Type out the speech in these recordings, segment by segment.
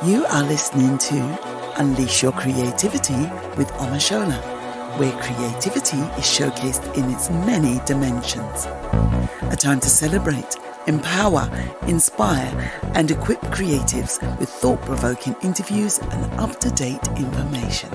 You are listening to Unleash Your Creativity with Omashola, where creativity is showcased in its many dimensions. A time to celebrate, empower, inspire, and equip creatives with thought-provoking interviews and up-to-date information.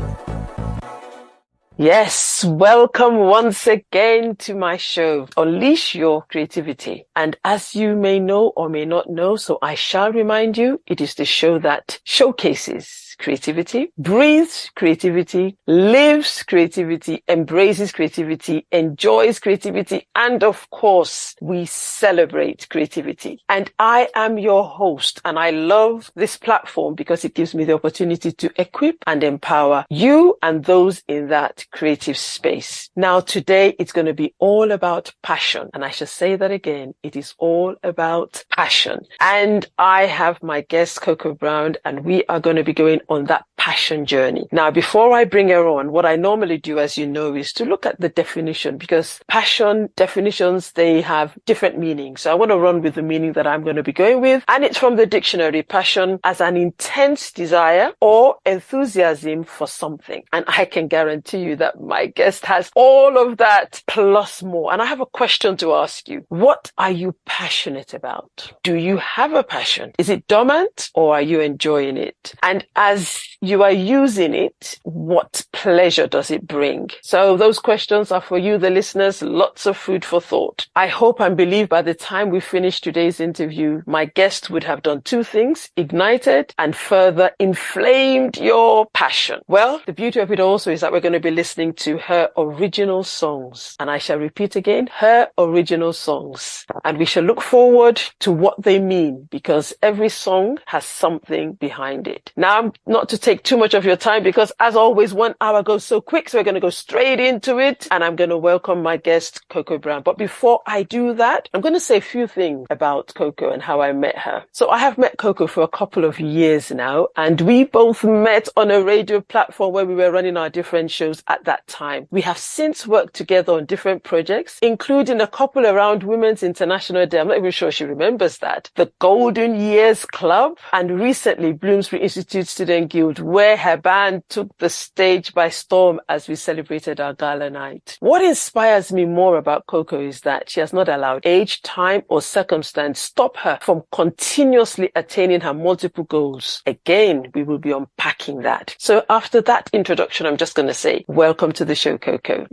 Yes, welcome once again to my show, Unleash Your Creativity. And as you may know or may not know, so I shall remind you, it is the show that showcases creativity, breathes creativity, lives creativity, embraces creativity, enjoys creativity, and of course, we celebrate creativity. And I am your host, and I love this platform because it gives me the opportunity to equip and empower you and those in that creative space. Now, today, it's going to be all about passion. And I shall say that again. It is all about passion. And I have my guest, Kocoa Brown, and we are going to be going on that passion journey. Now, before I bring her on, what I normally do, as you know, is to look at the definition, because passion definitions, they have different meanings. So I want to run with the meaning that I'm going to be going with. And it's from the dictionary: passion as an intense desire or enthusiasm for something. And I can guarantee you that my guest has all of that plus more. And I have a question to ask you. What are you passionate about? Do you have a passion? Is it dormant or are you enjoying it? And as you are using it, what pleasure does it bring? So those questions are for you, the listeners. Lots of food for thought. I hope and believe by the time we finish today's interview, my guest would have done two things: ignited and further inflamed your passion. Well, the beauty of it also is that we're going to be listening to her original songs. And I shall repeat again, her original songs. And we shall look forward to what they mean, because every song has something behind it. Now, not to take too much of your time, because as always, 1 hour goes so quick. So we're going to go straight into it. And I'm going to welcome my guest, Kocoa Brown. But before I do that, I'm going to say a few things about Kocoa and how I met her. So I have met Kocoa for a couple of years now, and we both met on a radio platform where we were running our different shows at that time. We have since worked together on different projects, including a couple around Women's International Day. I'm not even sure she remembers that. The Golden Years Club, and recently Bloomsbury Institute Student Guild, where her band took the stage by storm as we celebrated our gala night. What inspires me more about Kocoa is that she has not allowed age, time, or circumstance stop her from continuously attaining her multiple goals. Again, we will be unpacking that. So after that introduction, I'm just going to say, welcome to the show, Kocoa.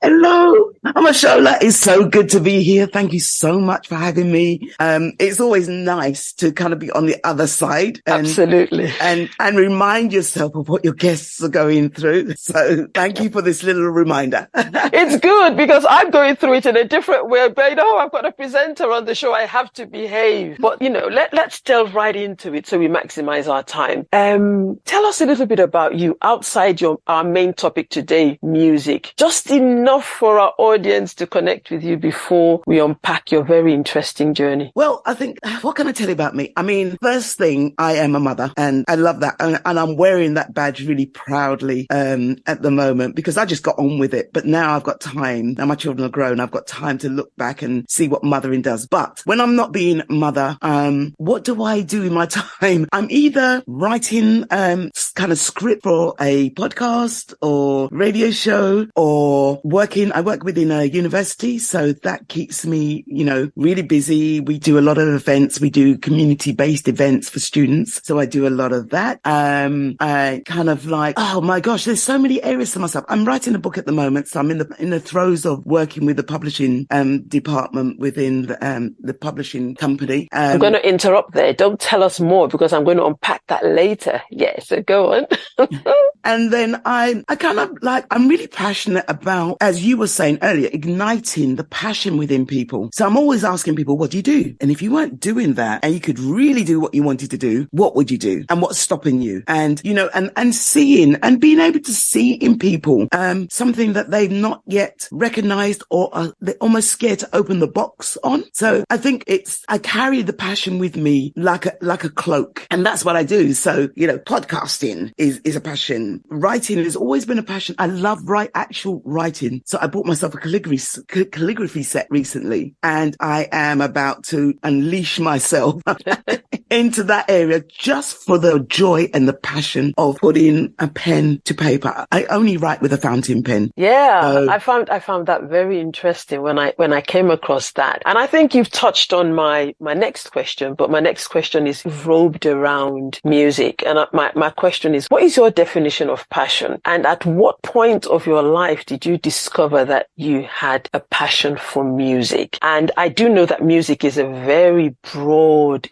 Hello, Omashola. It's so good to be here. Thank you so much for having me. It's always nice to kind of be on the other side. Absolutely. And remind yourself of what your guests are going through. So thank you for this little reminder. It's good because I'm going through it in a different way. But, I've got a presenter on the show. I have to behave. But, let's delve right into it so we maximize our time. Tell us a little bit about you outside our main topic today, music. Just enough for our audience to connect with you before we unpack your very interesting journey. Well, I think, what can I tell you about me? I mean, first thing, I am a mother, and I love that. And I'm wearing that badge really proudly at the moment, because I just got on with it. But now I've got time. Now my children are grown. I've got time to look back and see what mothering does. But when I'm not being mother, what do I do in my time? I'm either writing kind of script for a podcast or radio show, or working. I work within a university, so that keeps me, really busy. We do a lot of events. We do community-based events for students. So I do a lot of that. I kind of like, oh my gosh, there's so many areas to myself. I'm writing a book at the moment, so I'm in the throes of working with the publishing department within the publishing company. I'm going to interrupt there. Don't tell us more, because I'm going to unpack that later. Yeah, so go on. And then I kind of like, I'm really passionate about, as you were saying earlier, igniting the passion within people. So I'm always asking people, what do you do? And if you weren't doing that and you could really do what you wanted to do, what would you do? And what's stopping you? And, and seeing and being able to see in people, something that they've not yet recognized, or they're almost scared to open the box on. So I think I carry the passion with me like a cloak. And that's what I do. do. So, podcasting is a passion. Writing has always been a passion. I love actual writing. So I bought myself a calligraphy set recently, and I am about to unleash myself into that area just for the joy and the passion of putting a pen to paper. I only write with a fountain pen. Yeah, I found that very interesting when I came across that. And I think you've touched on my next question, but my next question is robed around music. And my question is, what is your definition of passion? And at what point of your life did you discover that you had a passion for music? And I do know that music is a very broad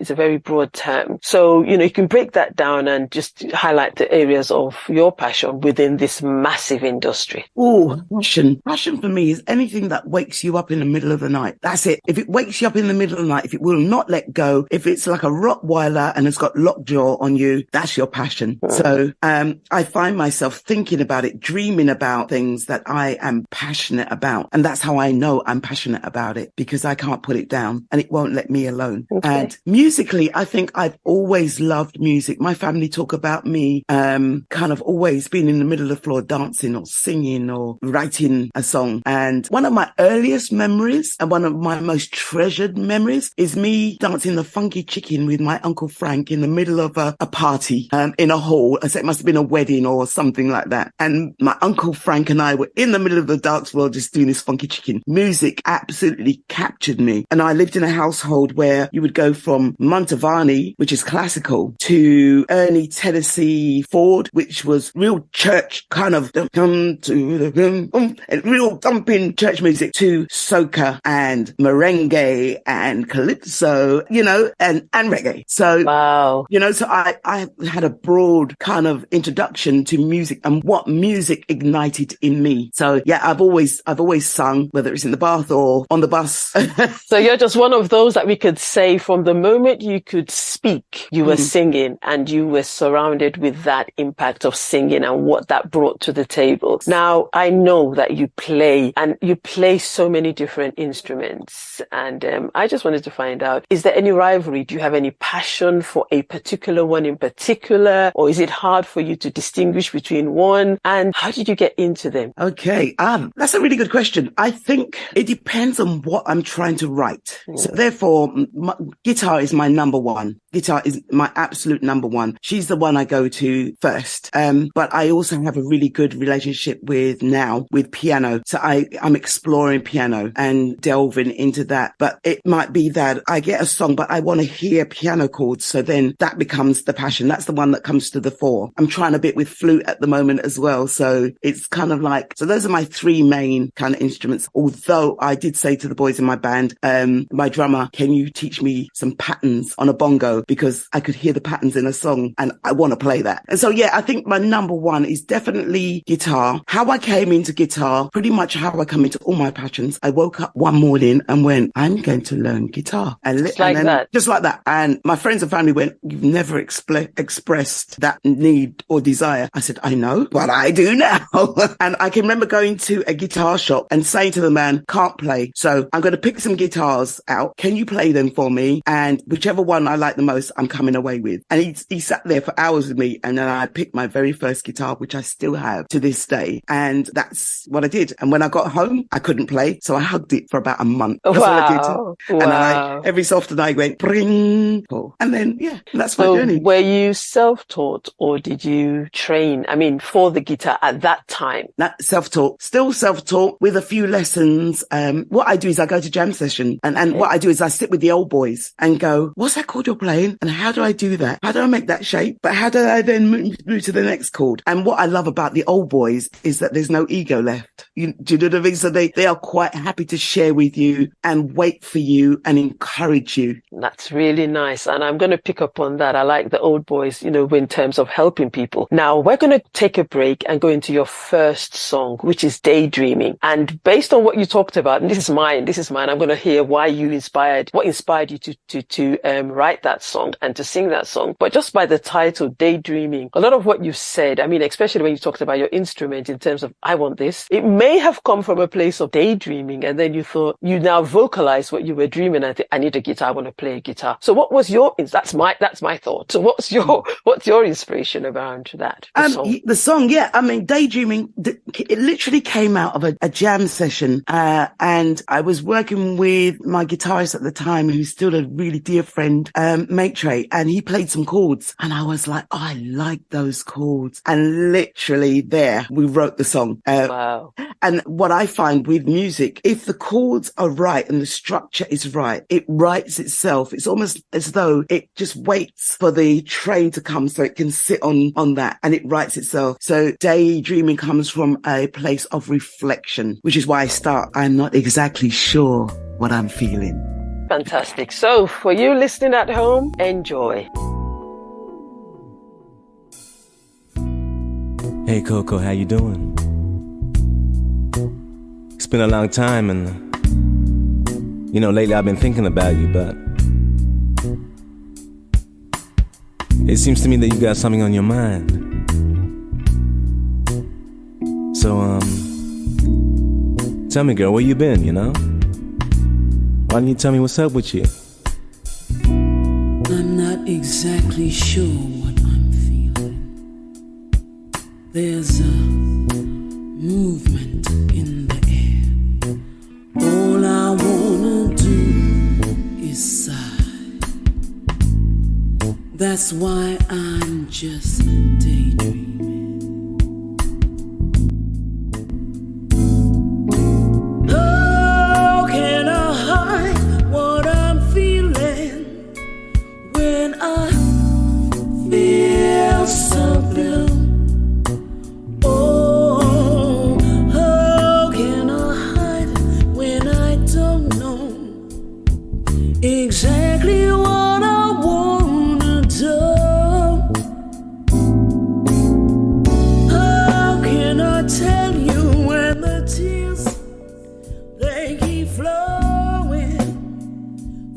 term. So, you can break that down and just highlight the areas of your passion within this massive industry. Oh, passion. Passion for me is anything that wakes you up in the middle of the night. That's it. If it wakes you up in the middle of the night, if it will not let go, if it's like a Rottweiler and it's got lockjaw on you, that's your passion. So, I find myself thinking about it, dreaming about things that I am passionate about. And that's how I know I'm passionate about it, because I can't put it down and it won't let me alone. Okay. And musically, I think I've always loved music. My family talk about me, kind of always being in the middle of the floor dancing or singing or writing a song. And one of my earliest memories and one of my most treasured memories is me dancing the funky chicken with my Uncle Frank in the middle of a party, in a hall. I said it must have been a wedding or something like that. And my Uncle Frank and I were in the middle of the dance floor just doing this funky chicken. Music absolutely captured me. And I lived in a household where you would go from Montavani, which is classical, to Ernie Tennessee Ford, which was real church kind of real thumping church music, to soca and merengue and calypso, and reggae. So, wow. So I had a broad kind of introduction to music and what music ignited in me. So yeah, I've always sung, whether it's in the bath or on the bus. So you're just one of those that we could say from the moment you could speak, you were singing, and you were surrounded with that impact of singing and what that brought to the table. Now, I know that you play so many different instruments, and I just wanted to find out, is there any rivalry? Do you have any passion for a particular one in particular, or is it hard for you to distinguish between one? And how did you get into them? Okay, that's a really good question. I think it depends on what I'm trying to write. So therefore, guitar is my number one. Guitar is my absolute number one. She's the one I go to first. But I also have a really good relationship with piano. So I'm exploring piano and delving into that. But it might be that I get a song, but I want to hear piano chords. So then that becomes the passion. That's the one that comes to the fore. I'm trying a bit with flute at the moment as well. So it's kind of like, so those are my three main kind of instruments. Although I did say to the boys in my band, my drummer, can you teach me some patterns on a bongo? Because I could hear the patterns in a song and I want to play that. And so, yeah, I think my number one is definitely guitar. How I came into guitar, pretty much how I come into all my passions. I woke up one morning and went, I'm going to learn guitar. Just like that. And my friends and family went, you've never expressed that need or desire. I said, I know, but I do now. And I can remember going to a guitar shop and saying to the man, can't play. So I'm going to pick some guitars out. Can you play them for me? And whichever one I like the most, I'm coming away with. And he sat there for hours with me. And then I picked my very first guitar, which I still have to this day. And that's what I did. And when I got home, I couldn't play. So I hugged it for about a month. That's what I did. Wow. And then every so often I went, bring. And then, yeah, that's my journey. Were you self-taught or did you train? I mean, for the guitar at that time? Not self-taught, still self-taught with a few lessons. What I do is I go to jam session and what I do is I sit with the old boys and go, what's that chord you're playing? And how do I do that? How do I make that shape? But how do I then move to the next chord? And what I love about the old boys is that there's no ego left. Do you know what I mean? So they are quite happy to share with you and wait for you and encourage you. That's really nice. And I'm going to pick up on that. I like the old boys, in terms of helping people. Now we're going to take a break and go into your first song, which is Daydreaming. And based on what you talked about, and this is mine, I'm going to hear what inspired you to write that song and to sing that song. But just by the title, Daydreaming, a lot of what you said, I mean, especially when you talked about your instrument in terms of, I want this, it may have come from a place of daydreaming. And then you thought, you now vocalize what you were dreaming. I think, I need a guitar. I want to play a guitar. So what was your, that's my thought. So what's your inspiration around that? The song, yeah. I mean, Daydreaming, it literally came out of a jam session. And I was working with my guitarist at the time, who's still a really dear friend, Maitre, and he played some chords. And I was like, oh, I like those chords. And literally there, we wrote the song. Wow. And what I find with music, if the chords are right and the structure is right, it writes itself. It's almost as though it just waits for the train to come so it can sit on that, and it writes itself. So daydreaming comes from a place of reflection, which is why I start, I'm not exactly sure what I'm feeling. Fantastic. So for you listening at home, enjoy. Hey Coco, how you doing? It's been a long time, and you know, lately I've been thinking about you, but it seems to me that you got something on your mind. So, tell me, girl, where you been, you know? Why don't you tell me what's up with you? I'm not exactly sure what I'm feeling. There's a movement in the air. All I wanna do is sigh. That's why I'm just daydreaming. How can I hide what I'm feeling when I feel so blue? Oh, how can I hide when I don't know exactly what I wanna do? How can I tell you when the tears they keep flowing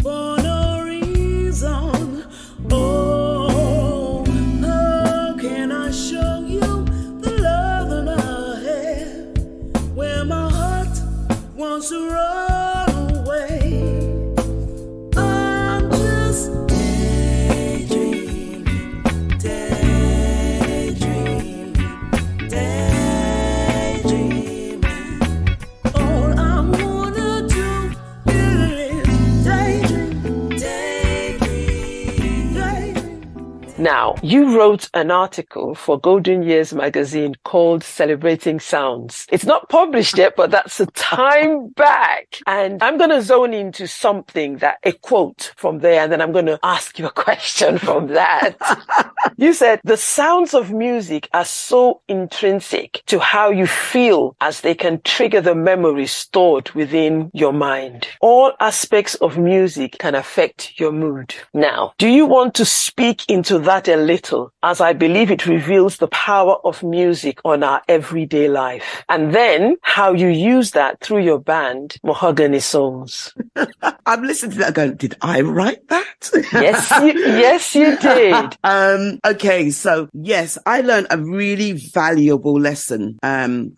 for no reason? Oh, how can I show you the love that I have where my heart wants to run away? I'm just daydreaming, daydreaming, daydreaming. All I wanna do is daydream, daydream, daydream. Now, you wrote an article for Golden Years magazine called Celebrating Sounds. It's not published yet, but that's a time back. And I'm going to zone into something a quote from there, and then I'm going to ask you a question from that. You said, the sounds of music are so intrinsic to how you feel as they can trigger the memories stored within your mind. All aspects of music can affect your mood. Now, do you want to speak into that a little, as I believe it reveals the power of music on our everyday life, and then how you use that through your band, Mahogany Soulz? I'm listening to that going, did I write that? Yes, you did. Okay, so yes, I learned a really valuable lesson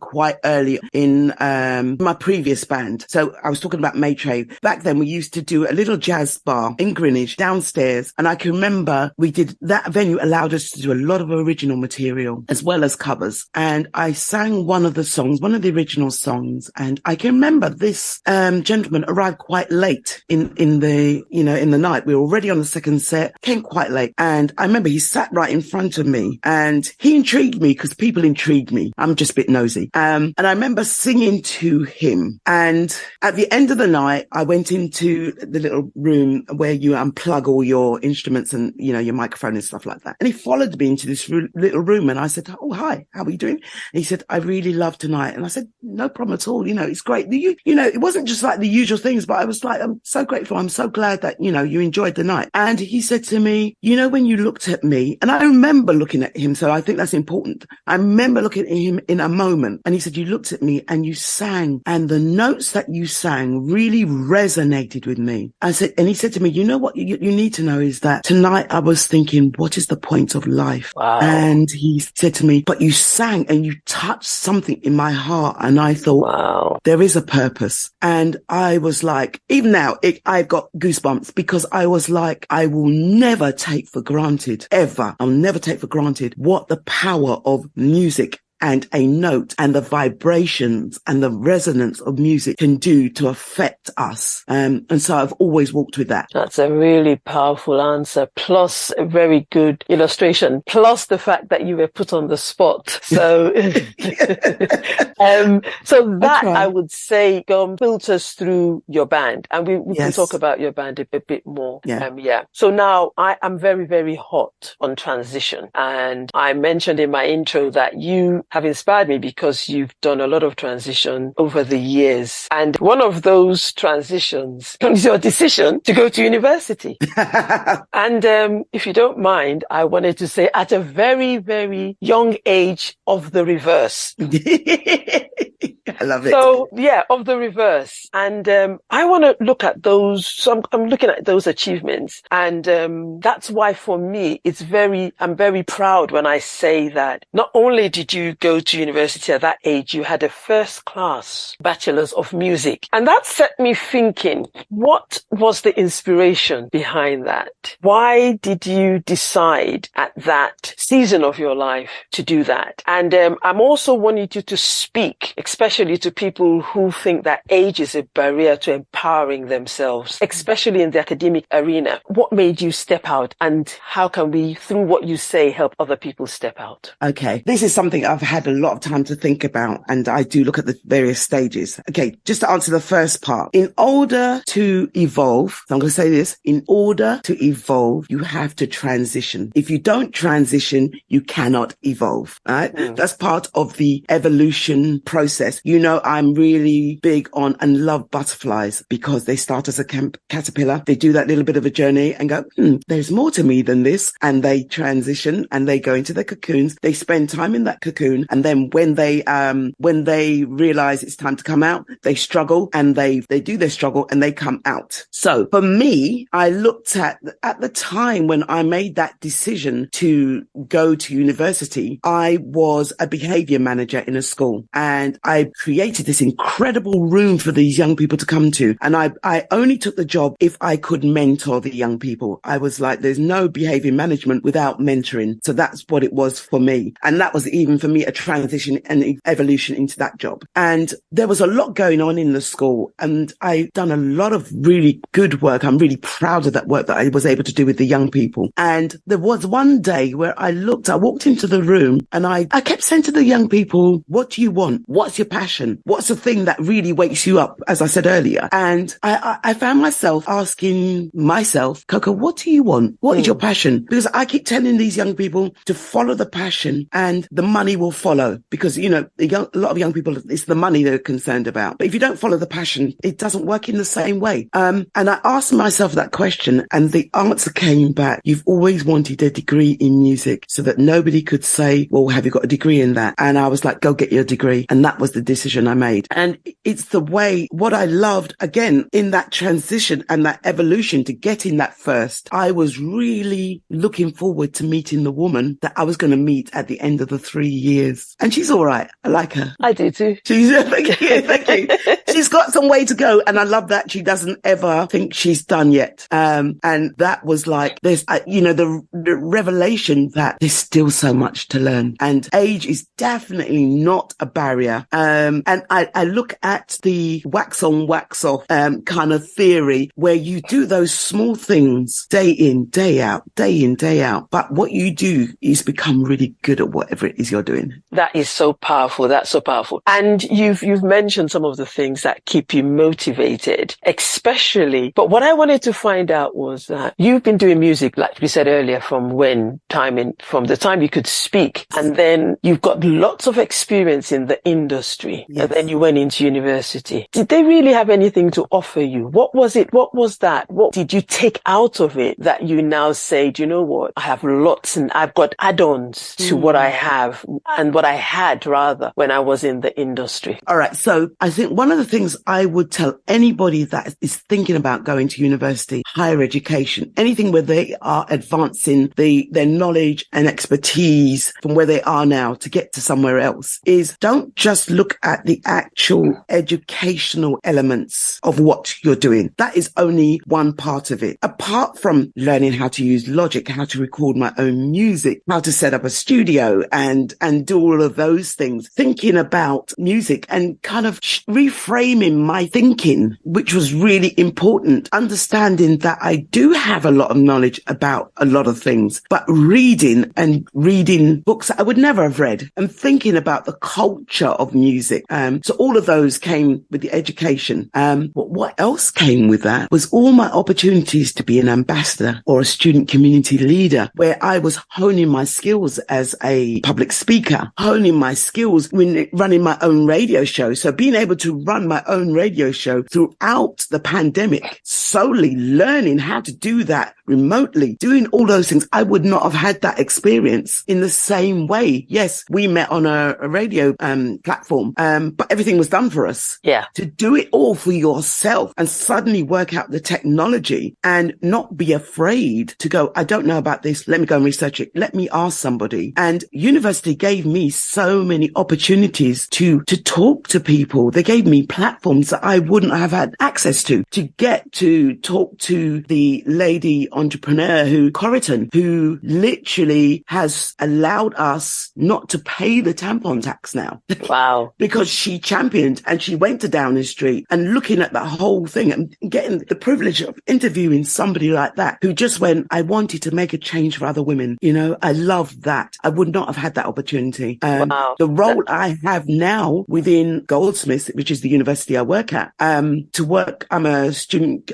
quite early in my previous band. So I was talking about Maitre. Back then we used to do a little jazz bar in Greenwich downstairs, and I can remember that venue allowed us to do a lot of original material as well as covers. And I sang one of the original songs, and I can remember this gentleman arrived quite late in the night. We were already on the second set, came quite late, and I remember he sat right in front of me, and he intrigued me because people intrigue me. I'm just a bit nosy. And I remember singing to him, and at the end of the night, I went into the little room where you unplug all your instruments and, your microphone and stuff like that. And he followed me into this little room, and I said, oh, hi, how are you doing? And he said, I really love tonight. And I said, no problem at all. It's great. It wasn't just like the usual things, but I was like, I'm so grateful. I'm so glad that, you enjoyed the night. And he said to me, when you looked at me, me, and I remember looking at him, so I think that's important. I remember looking at him in a moment, and he said, you looked at me and you sang, and the notes that you sang really resonated with me. And he said to me, you know what you need to know is that tonight I was thinking, what is the point of life? Wow. And he said to me, but you sang and you touched something in my heart. And I thought, wow, there is a purpose. And I was like, even now, I've got goosebumps, because I was like, I will never take for granted, ever. I'll never take for granted what the power of music and a note and the vibrations and the resonance of music can do to affect us. And so I've always walked with that. That's a really powerful answer, plus a very good illustration, plus the fact that you were put on the spot. So, so that I would say filters through your band, and we can talk about your band a bit more. Yeah. So now I am very, very hot on transition, and I mentioned in my intro that you have inspired me because you've done a lot of transition over the years. And one of those transitions is your decision to go to university. And if you don't mind, I wanted to say at a very, very young age of the reverse. I love it. So, yeah, of the reverse. And I want to look at those. So I'm looking at those achievements. And that's why for me, I'm very proud when I say that not only did you go to university at that age, you had a first class bachelor's of music. And that set me thinking, what was the inspiration behind that? Why did you decide at that season of your life to do that? And I'm also wanting you to speak, especially to people who think that age is a barrier to empowering themselves, especially in the academic arena. What made you step out, and how can we, through what you say, help other people step out? Okay. This is something I've had a lot of time to think about, and I do look at the various stages. Okay. Just to answer the first part, in order to evolve, so I'm going to say this, in order to evolve, you have to transition. If you don't transition, you cannot evolve, right? That's part of the evolution process. You know, I'm really big on and love butterflies because they start as a caterpillar. They do that little bit of a journey and go, there's more to me than this. And they transition and they go into the cocoons. They spend time in that cocoon. And then when they realize it's time to come out, they struggle and they do their struggle and they come out. So for me, I looked at the time when I made that decision to go to university, I was a behavior manager in a school, and I created this incredible room for these young people to come to. And I only took the job if I could mentor the young people. I was like, there's no behavior management without mentoring. So that's what it was for me. And that was even for me a transition and evolution into that job. And there was a lot going on in the school, and I done a lot of really good work. I'm really proud of that work that I was able to do with the young people. And there was one day where I walked into the room and I kept saying to the young people, what do you want? What's your passion? What's the thing that really wakes you up, as I said earlier? And I found myself asking myself, Coco, what do you want? What is your passion? Because I keep telling these young people to follow the passion and the money will follow. Because, you know, a lot of young people, it's the money they're concerned about. But if you don't follow the passion, it doesn't work in the same way. And I asked myself that question, and the answer came back. You've always wanted a degree in music so that nobody could say, well, have you got a degree in that? And I was like, go get your degree. And that was the decision I made. And it's the way, what I loved, again, in that transition and that evolution to getting that first, I was really looking forward to meeting the woman that I was going to meet at the end of the 3 years. And she's all right. I like her. I do too. Thank you. She's got some way to go. And I love that she doesn't ever think she's done yet. And that was like, there's, the revelation that there's still so much to learn. And age is definitely not a barrier. And I look at the wax on, wax off, kind of theory where you do those small things day in, day out. But what you do is become really good at whatever it is you're doing. That is so powerful. That's so powerful. And you've mentioned some of the things that keep you motivated, especially, but what I wanted to find out was that you've been doing music, like we said earlier, from the time you could speak, and then you've got lots of experience in the industry. industry, Yes. and then you went into university. Did they really have anything to offer you? What was it? What was that? What did you take out of it that you now say, do you know what? I have lots and I've got add-ons to what I have and what I had rather when I was in the industry. All right. So I think one of the things I would tell anybody that is thinking about going to university, higher education, anything where they are advancing their knowledge and expertise from where they are now to get to somewhere else, is don't just look at the actual educational elements of what you're doing. That is only one part of it. Apart from learning how to use Logic, how to record my own music, how to set up a studio and do all of those things, thinking about music and kind of reframing my thinking, which was really important, understanding that I do have a lot of knowledge about a lot of things, but reading books that I would never have read and thinking about the culture of music. So all of those came with the education. But what else came with that was all my opportunities to be an ambassador or a student community leader, where I was honing my skills as a public speaker, honing my skills when running my own radio show. So being able to run my own radio show throughout the pandemic, solely learning how to do that remotely, doing all those things. I would not have had that experience in the same way. Yes, we met on a radio platform, but everything was done for us. Yeah. To do it all for yourself and suddenly work out the technology and not be afraid to go, I don't know about this. Let me go and research it. Let me ask somebody. And university gave me so many opportunities to talk to people. They gave me platforms that I wouldn't have had access to get to talk to the lady entrepreneur Corrigan, who literally has allowed us not to pay the tampon tax now. Wow. Because she championed and she went to Downing Street and looking at that whole thing and getting the privilege of interviewing somebody like that who just went, I wanted to make a change for other women. You know, I love that. I would not have had that opportunity. Wow. The role I have now within Goldsmiths, which is the university I work at, I'm a student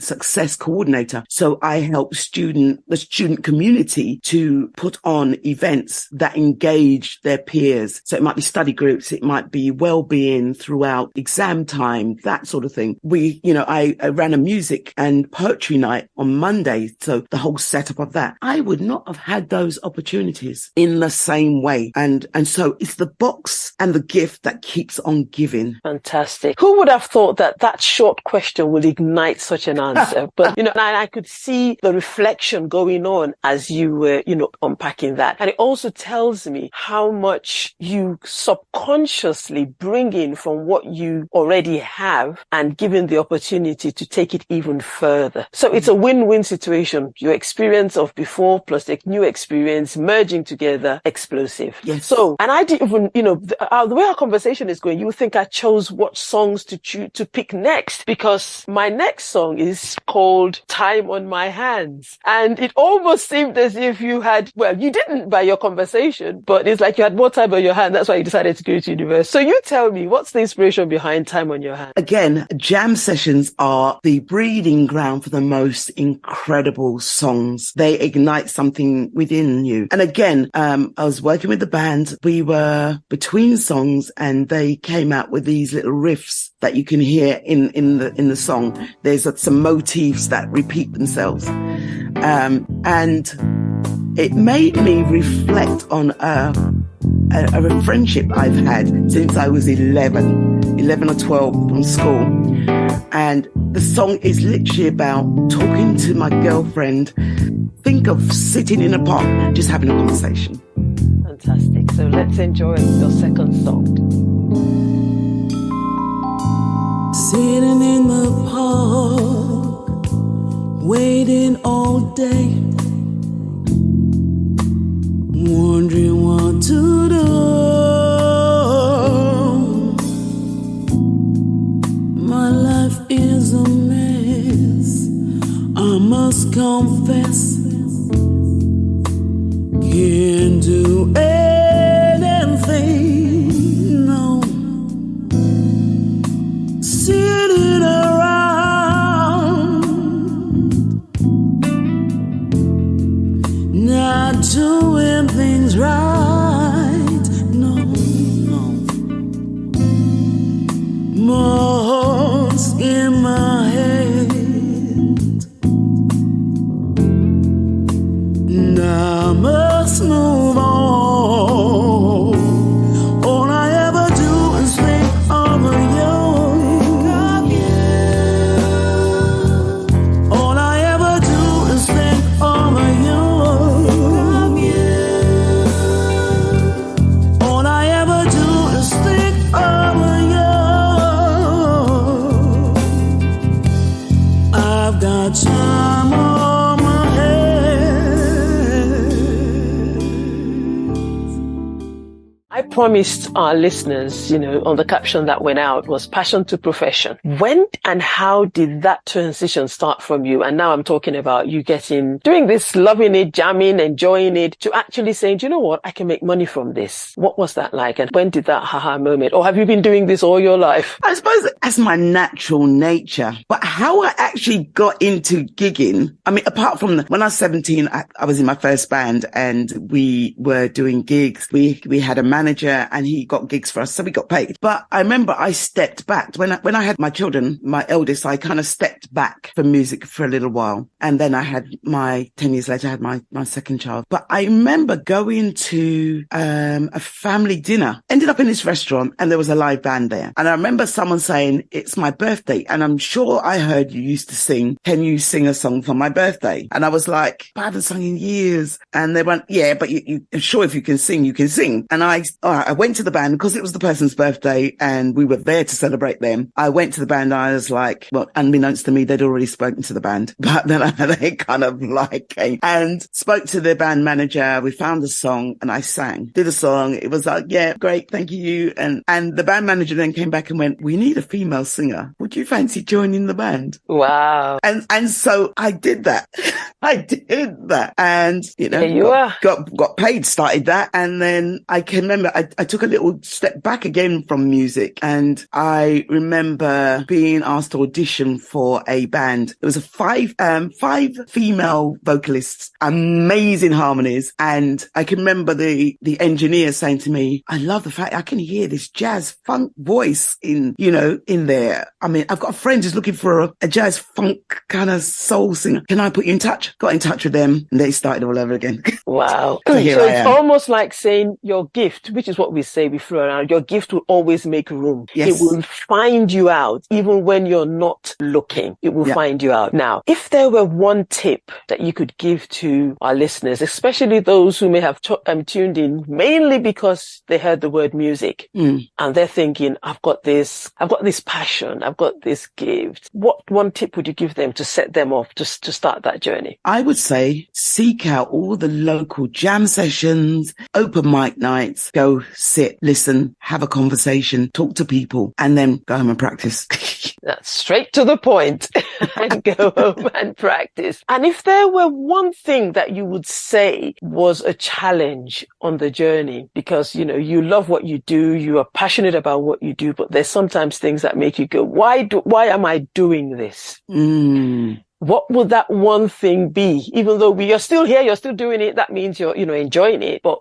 success coordinator. So I help the student community to put on events that engage their peers. So it might be study groups, it might be well-being throughout exam time, that sort of thing. I ran a music and poetry night on Monday. So the whole setup of that, I would not have had those opportunities in the same way. And so it's the box and the gift that keeps on giving. Fantastic. Who would have thought that short question would ignite such an answer? But, and I could see the reflection going on as you were, unpacking that. And it also tells me how much you subconsciously bring in from what you already have and given the opportunity to take it even further. So it's a win-win situation. Your experience of before plus the new experience merging together, explosive. Yes. So, and I didn't even, the way our conversation is going, you would think I chose what songs to pick next, because my next song is called Time on My Hands. And it almost seemed as if you had, well, you didn't by your conversation, but it's like you had more time on your hand. That's why you decided to go to university. So you tell me, what's the inspiration behind Time on Your Hands? Again, jam sessions are the breeding ground for the most incredible songs. They ignite something within you. And again, I was working with the band. We were between songs and they came out with these little riffs that you can hear in the song. There's some motifs that repeat themselves. And it made me reflect on a friendship I've had since I was 11 or 12 from school. And the song is literally about talking to my girlfriend. Think of sitting in a park, just having a conversation. Fantastic. So let's enjoy your second song. Sitting in the park, waiting all day, wondering what to do. My life is a mess, I must confess. Can't do anything, no. Sitting around, not doing things right, no, no. I promised our listeners, on the caption that went out was passion to profession. When and how did that transition start from you? And now I'm talking about you doing this, loving it, jamming, enjoying it, to actually saying, do you know what? I can make money from this. What was that like? And when did that haha moment? Or have you been doing this all your life? I suppose that's my natural nature. But how I actually got into gigging, I mean, apart from when I was 17, I was in my first band and we were doing gigs. We had a manager and he got gigs for us, so we got paid. But I remember I stepped back when I had my children, my eldest, I kind of stepped back from music for a little while. And then I had 10 years later, I had my second child. But I remember going to a family dinner, ended up in this restaurant and there was a live band there. And I remember someone saying, it's my birthday. And I'm sure I heard you used to sing, can you sing a song for my birthday? And I was like, I haven't sung in years. And they went, yeah, but you sure if you can sing, you can sing. And I went to the band because it was the person's birthday and we were there to celebrate them. I went to the band and I was like, well, unbeknownst to me, they'd already spoken to the band, but then they kind of like came and spoke to the band manager. We found a song and I did a song. It was like, yeah, great. Thank you. And the band manager then came back and went, we need a female singer. Would you fancy joining the band? Wow. And so I did that. And, got paid, started that. And then I can remember I took a little step back again from music. And I remember being asked to audition for a band. It was five female vocalists, amazing harmonies. And I can remember the engineer saying to me, I love the fact I can hear this jazz funk voice in there. I mean, I've got a friend who's looking for a jazz funk kind of soul singer. Can I put you in touch? Got in touch with them and they started all over again. Wow. So it's almost like saying your gift, which is what we say before, your gift will always make room. Yes. It will find you out even when you're not looking. It will find you out. Now, if there were one tip that you could give to our listeners, especially those who may have tuned in mainly because they heard the word music and they're thinking, I've got this passion, I've got this gift. What one tip would you give them to set them off to start that journey? I would say seek out all the local jam sessions, open mic nights, go sit, listen, have a conversation, talk to people, and then go home and practice. That's straight to the point. And go home and practice. And if there were one thing that you would say was a challenge on the journey, because, you love what you do, you are passionate about what you do, but there's sometimes things that make you go, why am I doing this? What would that one thing be? Even though you're still here, you're still doing it, that means you're, enjoying it. But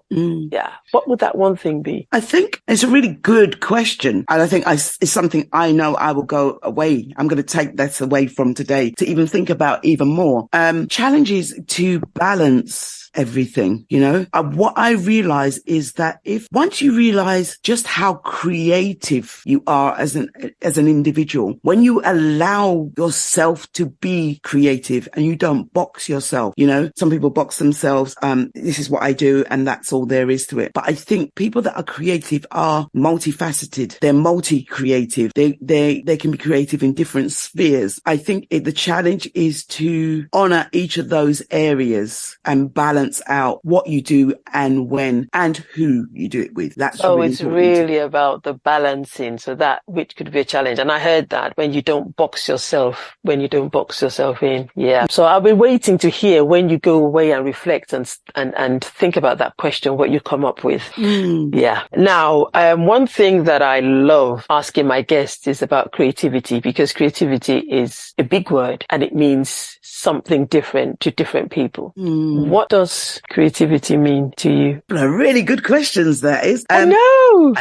what would that one thing be? I think it's a really good question. And I think it's something I know I will go away. I'm going to take that away from today to even think about even more. Challenges to balance everything, what I realize is that once you realize just how creative you are as an individual, when you allow yourself to be creative and you don't box yourself, some people box themselves. This is what I do and that's all there is to it. But I think people that are creative are multifaceted. They're multi-creative. They can be creative in different spheres. I think the challenge is to honor each of those areas and balance out what you do and when and who you do it with. That's it's really about the balancing, so that which could be a challenge. And I heard that when you don't box yourself in. Yeah. So I'll be waiting to hear when you go away and reflect and think about that question, what you come up with. Yeah. Now, one thing that I love asking my guests is about creativity, because creativity is a big word and it means something different to different people. What does creativity mean to you? Really good questions, that is. I know.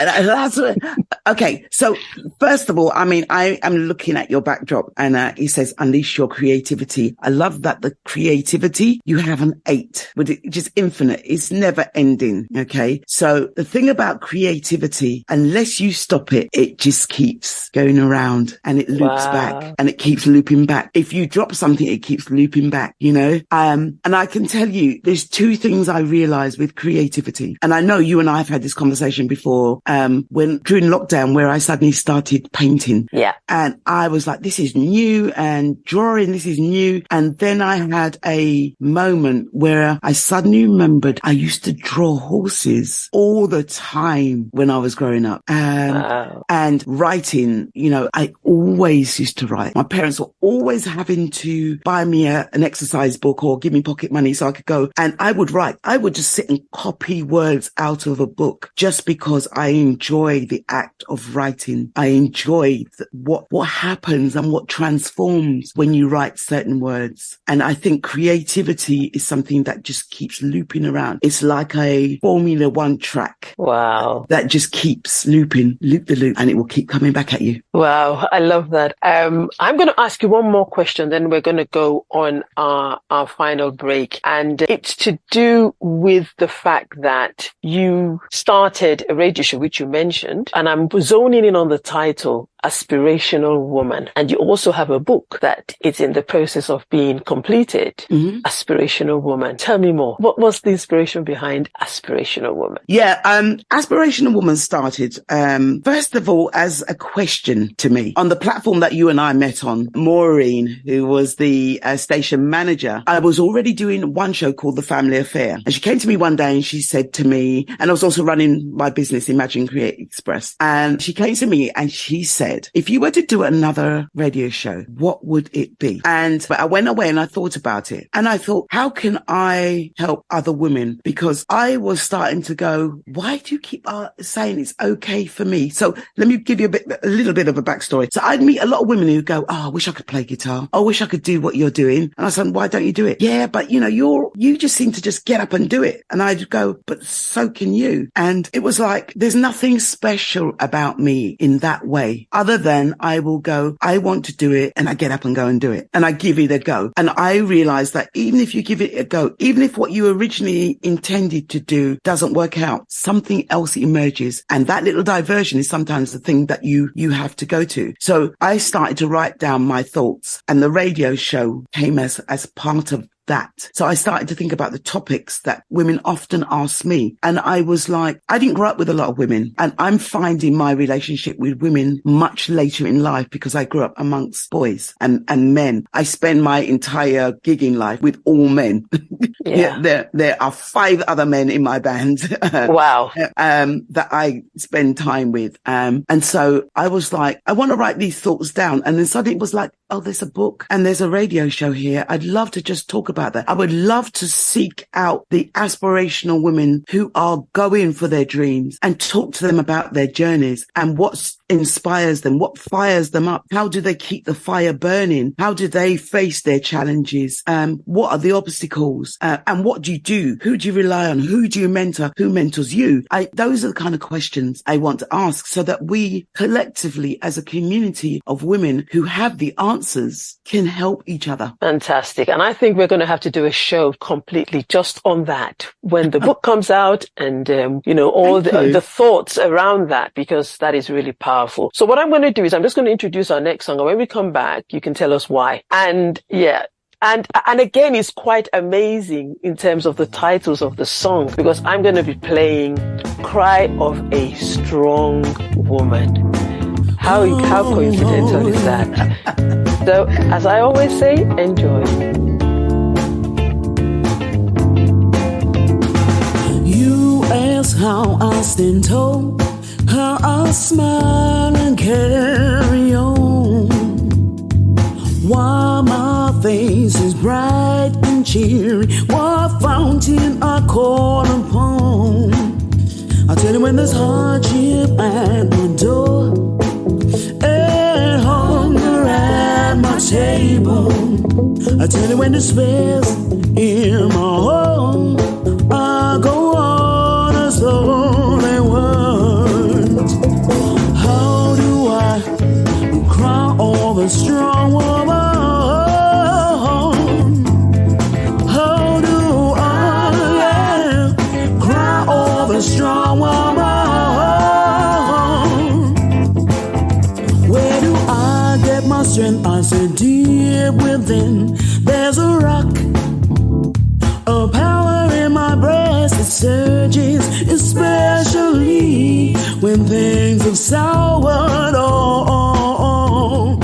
Okay. So first of all, I mean, I am looking at your backdrop and it says, unleash your creativity. I love that the creativity, you have an 8, but it's just infinite. It's never ending. Okay. So the thing about creativity, unless you stop it, it just keeps going around and it loops back and it keeps looping back. If you drop something, it keeps looping back, And I can tell you, there's is two things I realized with creativity. And I know you and I have had this conversation before, when during lockdown, where I suddenly started painting. Yeah. And I was like, this is new, and drawing, this is new. And then I had a moment where I suddenly remembered I used to draw horses all the time when I was growing up. Wow. And writing, you know, I always used to write. My parents were always having to buy me an exercise book or give me pocket money so I could go, and I would write. I would just sit and copy words out of a book just because I enjoy the act of writing. I enjoy what happens and what transforms when you write certain words. And I think creativity is something that just keeps looping around. It's like a Formula One track. Wow. That just keeps looping, loop the loop, and it will keep coming back at you. Wow. I love that. I'm going to ask you one more question, then we're going to go on our final break. And it's to do with the fact that you started a radio show, which you mentioned, and I'm zoning in on the title, Aspirational Woman. And you also have a book that is in the process of being completed, Aspirational Woman. Tell me more. What was the inspiration behind Aspirational Woman? Yeah, Aspirational Woman started, first of all, as a question to me. On the platform that you and I met on, Maureen, who was the station manager, I was already doing one show called The Family Affair. And she came to me one day and she said to me, and I was also running my business, Imagine Create Express. And she came to me and she said, if you were to do another radio show, what would it be? But I went away and I thought about it. And I thought, how can I help other women? Because I was starting to go, why do you keep saying it's okay for me? So let me give you a little bit of a backstory. So I'd meet a lot of women who go, oh, I wish I could play guitar. I wish I could do what you're doing. And I said, why don't you do it? Yeah, but you know, you just seem to just get up and do it. And I'd go, but so can you. And it was like, there's nothing special about me in that way, other than I will go, I want to do it, and I get up and go and do it, and I give it a go. And I realized that even if you give it a go, even if what you originally intended to do doesn't work out, something else emerges. And that little diversion is sometimes the thing that you have to go to. So I started to write down my thoughts, and the radio show came as part of that. So I started to think about the topics that women often ask me. And I was like, I didn't grow up with a lot of women, and I'm finding my relationship with women much later in life because I grew up amongst boys and men. I spend my entire gigging life with all men. Yeah. There are 5 other men in my band. Wow. That I spend time with. And so I was like, I want to write these thoughts down. And then suddenly it was like, oh, there's a book and there's a radio show here. I'd love to just talk about that. I would love to seek out the aspirational women who are going for their dreams and talk to them about their journeys and what inspires them, what fires them up. How do they keep the fire burning? How do they face their challenges? What are the obstacles? And what do you do? Who do you rely on? Who do you mentor? Who mentors you? Those are the kind of questions I want to ask so that we collectively as a community of women who have the answers can help each other. Fantastic. And I think we're going to have to do a show completely just on that when the book comes out and, all the thoughts around that, because that is really powerful. So what I'm going to do is I'm just going to introduce our next song. And when we come back, you can tell us why. And yeah. And again, it's quite amazing in terms of the titles of the song, because I'm going to be playing Cry of a Strong Woman. How coincidental is that? So, as I always say, enjoy. You ask how I stand tall, how I smile and carry on, why my face is bright and cheery, what fountain I call upon. I'll tell you when there's hardship at my door and hunger at my table. I'll tell you when despair's in my home. I go on as though they weren't. How do I cry over a strong woman? How do I cry over a strong woman? Where do I get my strength? I said deep within there's a rock, a power is, especially when things have soured on.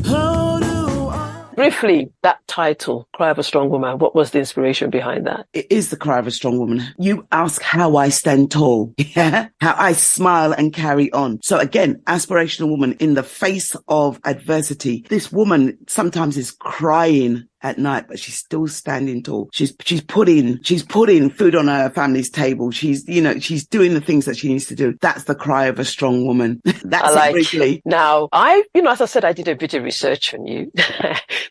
How do I... Briefly, that title, Cry of a Strong Woman, what was the inspiration behind that? It is the cry of a strong woman. You ask how I stand tall, yeah? How I smile and carry on. So again, aspirational woman in the face of adversity. This woman sometimes is crying at night, but she's still standing tall. She's putting food on her family's table. She's doing the things that she needs to do. That's the cry of a strong woman. That's it briefly. Now, as I said, I did a bit of research on you.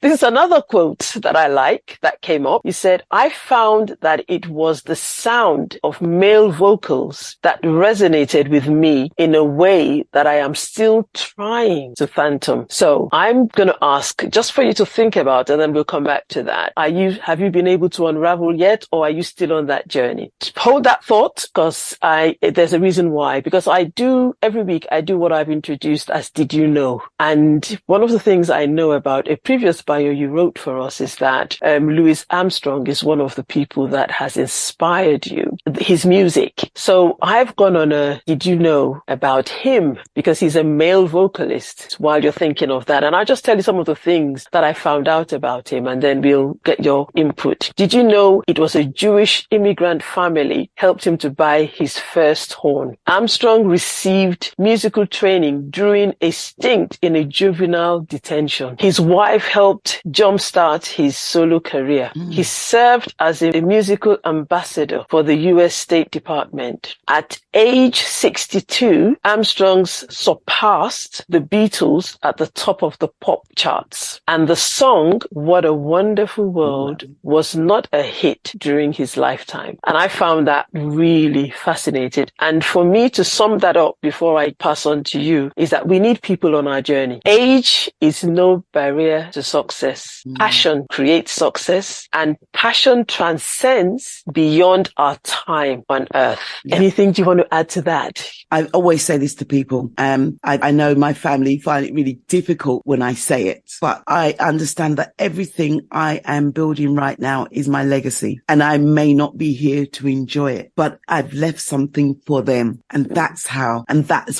This is another quote that I like that came up. You said, I found that it was the sound of male vocals that resonated with me in a way that I am still trying to fathom. So I'm going to ask just for you to think about, and then we'll come back to that. Have you been able to unravel yet, or are you still on that journey? Hold that thought, because there's a reason why. Because every week I do what I've introduced as Did You Know? And one of the things I know about a previous bio you wrote for us is that Louis Armstrong is one of the people that has inspired you, his music. So I've gone on a Did You Know about him, because he's a male vocalist, while you're thinking of that. And I'll just tell you some of the things that I found out about him, and then we'll get your input. Did you know it was a Jewish immigrant family helped him to buy his first horn? Armstrong received musical training during a stint in a juvenile detention. His wife helped jumpstart his solo career. He served as a musical ambassador for the U.S. State Department. At age 62, Armstrong surpassed the Beatles at the top of the pop charts. And the song, What a Wonderful World, was not a hit during his lifetime. And I found that really fascinating. And for me to sum that up before I pass on to you, is that we need people on our journey. Age is no barrier to success. Passion creates success, and passion transcends beyond our time on earth. Yeah. Anything do you want to add to that? I always say this to people. I know my family find it really difficult when I say it, but I understand that everything I am building right now is my legacy, and I may not be here to enjoy it, but I've left something for them. And that's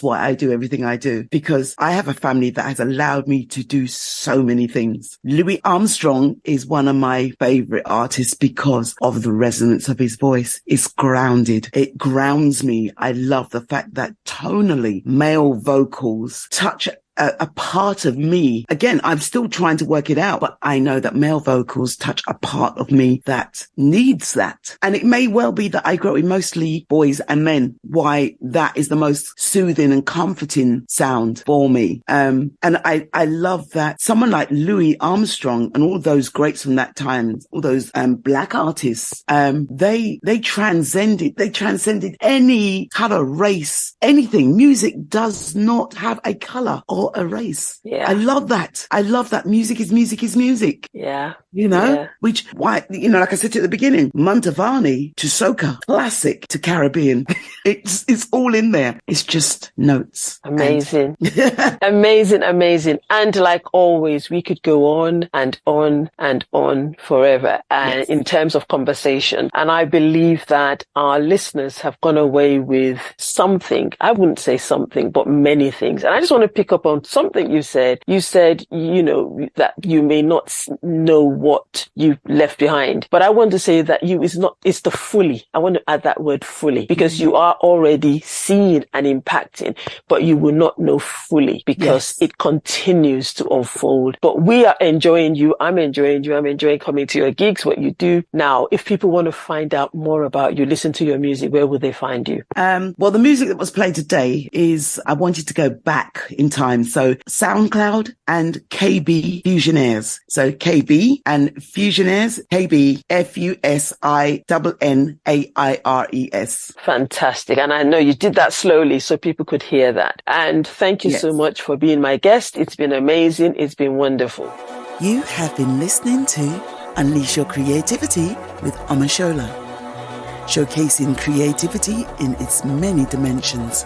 why I do everything I do, because I have a family that has allowed me to do so many things. Louis Armstrong is one of my favorite artists because of the resonance of his voice. It's grounded. It grounds me. I love the fact that tonally male vocals touch a part of me. Again, I'm still trying to work it out, but I know that male vocals touch a part of me that needs that. And it may well be that I grow with mostly boys and men, why that is the most soothing and comforting sound for me. And I love that someone like Louis Armstrong and all those greats from that time, all those black artists, they transcended any color, race, anything. Music does not have a color or a race. Yeah. I love that. Music is music. Yeah. Which, why, like I said at the beginning, Montavani to soca, classic to Caribbean. It's all in there. It's just notes. Amazing. Amazing. And like always, we could go on and on and on forever. And yes, in terms of conversation. And I believe that our listeners have gone away with something. I wouldn't say something, but many things. And I just want to pick up on something you said. You said, that you may not know what you left behind. But I want to say that it's the fully. I want to add that word fully, because you are already seeing and impacting, but you will not know fully because it continues to unfold. But we are enjoying you. I'm enjoying you. I'm enjoying coming to your gigs, what you do. Now, if people want to find out more about you, listen to your music, where will they find you? Well, the music that was played today is, I wanted to go back in time. So SoundCloud and KB Fusionaires. So KB and Fusionaires, KB FUSINNAIRES. Fantastic. And I know you did that slowly so people could hear that. And thank you so much for being my guest. It's been amazing. It's been wonderful. You have been listening to Unleash Your Creativity with Omashola, showcasing creativity in its many dimensions.